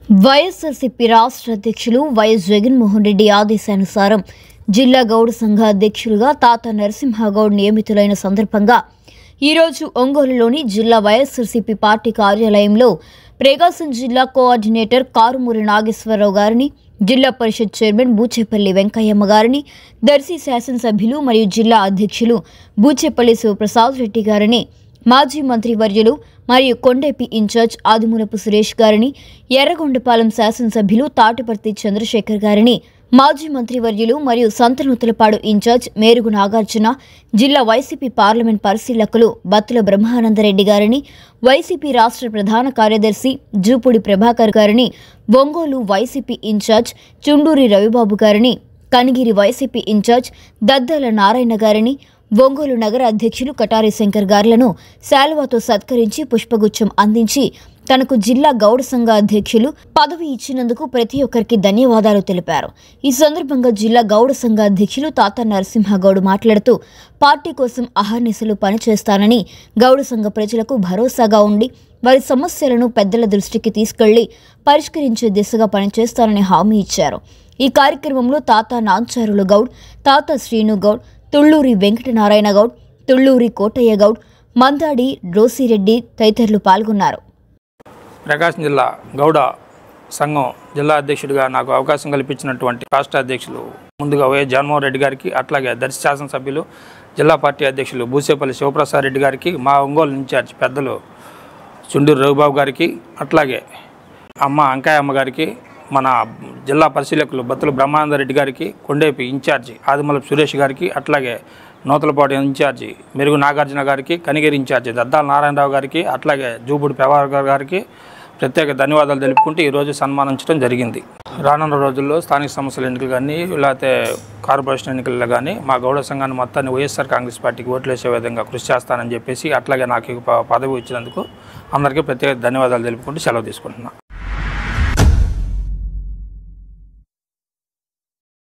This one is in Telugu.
వైఎస్ఆర్సీపీ రాష్ట్ర అధ్యక్షులు వైఎస్ జగన్మోహన్ రెడ్డి ఆదేశానుసారం జిల్లా గౌడ సంఘ అధ్యక్షులుగా తాత నరసింహగౌడ్ నియమితులైన సందర్భంగా ఈరోజు ఒంగోలులోని జిల్లా వైఎస్ఆర్సీపీ పార్టీ కార్యాలయంలో ప్రకాశం జిల్లా కోఆర్డినేటర్ కారుమూరి నాగేశ్వరరావు గారిని, జిల్లా పరిషత్ చైర్మన్ బూచేపల్లి వెంకయ్యమ్మ గారిని, దర్శి శాసనసభ్యులు మరియు జిల్లా అధ్యక్షులు బూచేపల్లి శివప్రసాద్ రెడ్డి గారిని, మాజీ మంత్రి వర్యులు మరియు కొండేపి ఇన్ఛార్జ్ ఆదిమూలపు సురేష్ గారిని, ఎర్రగొండపాలెం శాసనసభ్యులు తాటిపర్తి చంద్రశేఖర్ గారిని, మాజీ మంత్రి వర్యులు మరియు సంతనూతలపాడు ఇన్ఛార్జ్ మేరుగు నాగార్జున, జిల్లా వైసీపీ పార్లమెంట్ పరిశీలకులు బత్తుల బ్రహ్మానందరెడ్డి గారిని, వైసీపీ రాష్ట్ర ప్రధాన కార్యదర్శి జూపూడి ప్రభాకర్ గారిని, ఒంగోలు వైసీపీ ఇన్ఛార్జ్ చుండూరి రవిబాబు గారిని, కనిగిరి వైసీపీ ఇన్ఛార్జ్ దద్దల నారాయణ గారిని, ఒంగోలు నగర అధ్యక్షులు కటారి శంకర్ గారులను శాలువాతో సత్కరించి పుష్పగుచ్చం అందించి తనకు జిల్లా గౌడ సంఘ అధ్యక్షులు పదవి ఇచ్చినందుకు ప్రతి ఒక్కరికి ధన్యవాదాలు తెలిపారు. ఈ సందర్భంగా జిల్లా గౌడ సంఘ అధ్యక్షులు తాత నరసింహగౌడ్ మాట్లాడుతూ పార్టీ కోసం అహర్నిశలు పనిచేస్తానని, గౌడ సంఘ ప్రజలకు భరోసాగా ఉండి వారి సమస్యలను పెద్దల దృష్టికి తీసుకెళ్లి పరిష్కరించే దిశగా పనిచేస్తానని హామీ ఇచ్చారు. ఈ కార్యక్రమంలో తాత నాంచారులు గౌడ్, తాత శ్రీను గౌడ్, తుళ్లూరి వెంకటనారాయణ గౌడ్, తుళ్లూరి కోటయ్య గౌడ్, మందాడి రోసిరెడ్డి తదితరులు పాల్గొన్నారు. ప్రకాశం జిల్లా గౌడ సంఘం జిల్లా అధ్యక్షుడిగా నాకు అవకాశం కల్పించినటువంటి రాష్ట్ర అధ్యక్షులు ముందుగా వైఎస్ జగన్మోహన్ రెడ్డి గారికి, అట్లాగే దర్శి శాసనసభ్యులు జిల్లా పార్టీ అధ్యక్షులు బూసేపల్లి శివప్రసాద్ రెడ్డి గారికి, మా ఒంగోలు ఇన్ఛార్జ్ పెద్దలు చుండూరు రవిబాబు గారికి, అట్లాగే అమ్మ అంకాయమ్మ గారికి, మన జిల్లా పరిశీలకులు బత్తుల బ్రహ్మానందరెడ్డి గారికి, కొండేపి ఇన్ఛార్జి ఆదిమూలపు సురేష్ గారికి, అట్లాగే నూతలపాడు ఇన్ఛార్జి మెరుగు నాగార్జున గారికి, కనిగిరి ఇన్ఛార్జి దద్దాల నారాయణరావు గారికి, అట్లాగే జూపూడి ప్రభాకర్ గారికి ప్రత్యేక ధన్యవాదాలు తెలుపుకుంటూ ఈరోజు సన్మానించడం జరిగింది. రానున్న రోజుల్లో స్థానిక సంస్థల ఎన్నికలు కానీ లేకపోతే కార్పొరేషన్ ఎన్నికల్లో కానీ మా గౌడ సంఘాన్ని మొత్తాన్ని వైఎస్ఆర్ కాంగ్రెస్ పార్టీకి ఓట్లు వేసే విధంగా కృషి చేస్తానని చెప్పేసి, అట్లాగే నాకు పదవి ఇచ్చినందుకు అందరికీ ప్రత్యేక ధన్యవాదాలు తెలుపుకుంటూ సెలవు తీసుకుంటున్నాను.